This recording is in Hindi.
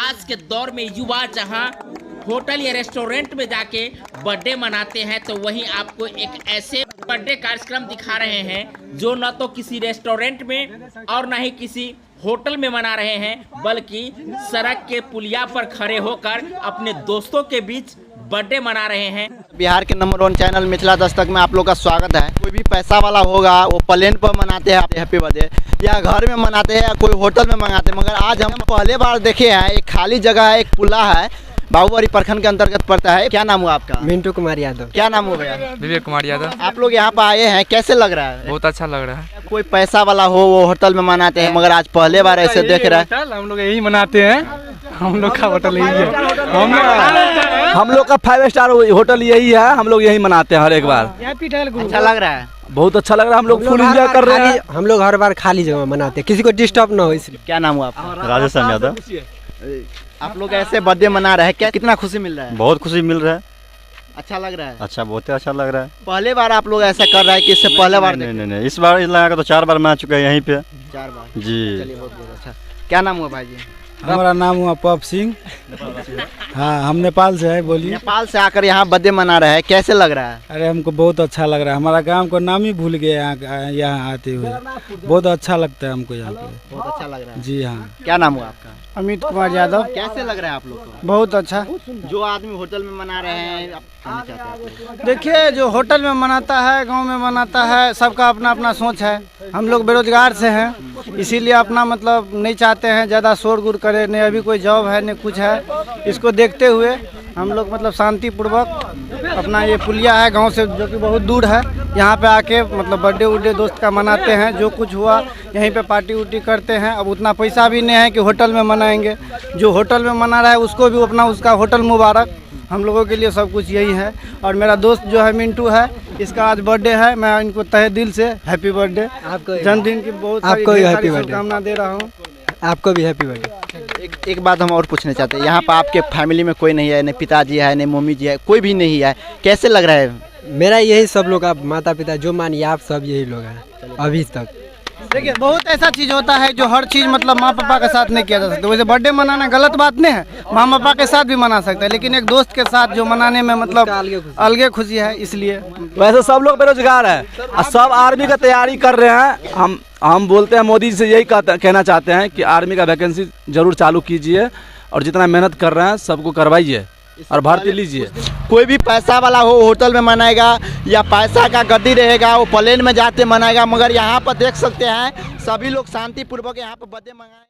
आज के दौर में युवा जहां होटल या रेस्टोरेंट में जाके बर्थडे मनाते हैं, तो वहीं आपको एक ऐसे बर्थडे कार्यक्रम दिखा रहे हैं जो न तो किसी रेस्टोरेंट में और न ही किसी होटल में मना रहे हैं, बल्कि सड़क के पुलिया पर खड़े होकर अपने दोस्तों के बीच बर्थडे मना रहे हैं। बिहार के नंबर 1 चैनल मिथिला दस्तक में आप लोग का स्वागत है। कोई भी पैसा वाला होगा वो प्लेन पर मनाते हैं हैप्पी बर्थडे, या घर में मनाते हैं या कोई होटल में मनाते हैं। मगर आज हम पहले बार देखे हैं एक खाली जगह है, एक पुल्ला है, बाबूबारी प्रखंड के अंतर्गत पड़ता है। क्या नाम हुआ आपका? मिंटू कुमार यादव। क्या नाम हो गया? विवेक कुमार यादव। आप लोग यहाँ पर आए हैं, कैसे लग रहा है? बहुत अच्छा लग रहा है। कोई पैसा वाला हो वो होटल में मनाते हैं, मगर आज पहले बार ऐसे देख रहा है। हम लोग यही मनाते हैं, हम लोग का होटल यही है। हम लोग का 5 स्टार होटल यही है, हम लोग यही मनाते हैं हर एक बार। अच्छा लग रहा है, बहुत अच्छा लग रहा है। हम लोग फुल एंजॉय कर रहे हैं। हम लोग हर बार खाली जगह में मनाते हैं, किसी को डिस्टर्ब ना हो इसलिए। क्या नाम हुआ आपका? राजेश यादव। आप लोग ऐसे बर्थडे मना रहे हैं, क्या कितना खुशी मिल रहा है? बहुत खुशी मिल रहा है। अच्छा लग रहा है। अच्छा, बहुत ही अच्छा लग रहा है। पहले बार आप लोग ऐसा कर रहे हैं कि इससे पहले बार? नहीं, इस बार लगा तो 4 बार मैं आ चुका है यहीं पे। 4 बार जी। चलिए, बहुत बहुत अच्छा। क्या नाम हुआ भाई जी? हमारा नाम हुआ पप सिंह। हाँ, हम नेपाल से है। बोलिए। नेपाल से आकर यहाँ बर्थडे मना रहे हैं, कैसे लग रहा है? अरे हमको बहुत अच्छा लग रहा है, हमारा गांव को नाम ही भूल गए यहाँ आते हुए। बहुत अच्छा लगता है हमको यहाँ पे। बहुत अच्छा लग रहा है। जी हाँ। क्या नाम हुआ आपका? अमित कुमार यादव। कैसे लग रहा है आप लोग को? बहुत अच्छा। जो आदमी होटल में मना रहे हैं, आप कहना चाहते हैं आप लोग? देखिए, जो होटल में मनाता है, गांव में मनाता है, सबका अपना अपना सोच है। हम लोग बेरोजगार से हैं, इसीलिए अपना मतलब नहीं चाहते हैं ज़्यादा शोर गुर करे, नहीं अभी कोई जॉब है नहीं कुछ है। इसको देखते हुए हम लोग मतलब शांतिपूर्वक अपना ये पुलिया है गांव से जो कि बहुत दूर है, यहाँ पे आके मतलब बर्थडे उर्डे दोस्त का मनाते हैं। जो कुछ हुआ यहीं पे पार्टी उर्टी करते हैं। अब उतना पैसा भी नहीं है कि होटल में मनाएंगे। जो होटल में मना रहा है उसको भी अपना उसका होटल मुबारक। हम लोगों के लिए सब कुछ यही है। और मेरा दोस्त जो है मिंटू है, इसका आज बर्थडे है। मैं इनको तहे दिल से हैप्पी बर्थडे, जन्मदिन की बहुत सारी शुभकामना दे रहा हूँ। आपको भी हैप्पी बर्थडे। एक बात हम और पूछना चाहते हैं, यहाँ पर आपके फैमिली में कोई नहीं है, नहीं पिताजी है, नहीं मम्मी जी है, कोई भी नहीं है, कैसे लग रहा है? मेरा यही सब लोग का माता पिता जो मानिए आप सब यही लोग हैं अभी तक। देखिए, बहुत ऐसा चीज़ होता है जो हर चीज़ मतलब माँ पापा के साथ नहीं किया जा सकता। वैसे बर्थडे मनाना गलत बात नहीं है, माँ पापा के साथ भी मना सकते हैं, लेकिन एक दोस्त के साथ जो मनाने में मतलब अलगे खुशी है, इसलिए। वैसे सब लोग बेरोजगार है और सब आर्मी का तैयारी कर रहे हैं। हम बोलते हैं मोदी जी से यही कहना चाहते हैं कि आर्मी का वैकेंसी जरूर चालू कीजिए और जितना मेहनत कर रहे हैं सबको करवाइए और भर्ती लीजिए। कोई भी पैसा वाला हो होटल में मनाएगा, या पैसा का गड्डी रहेगा वो प्लेन में जाते मनाएगा, मगर यहाँ पर देख सकते हैं सभी लोग शांतिपूर्वक यहाँ पर बर्थडे मनाए।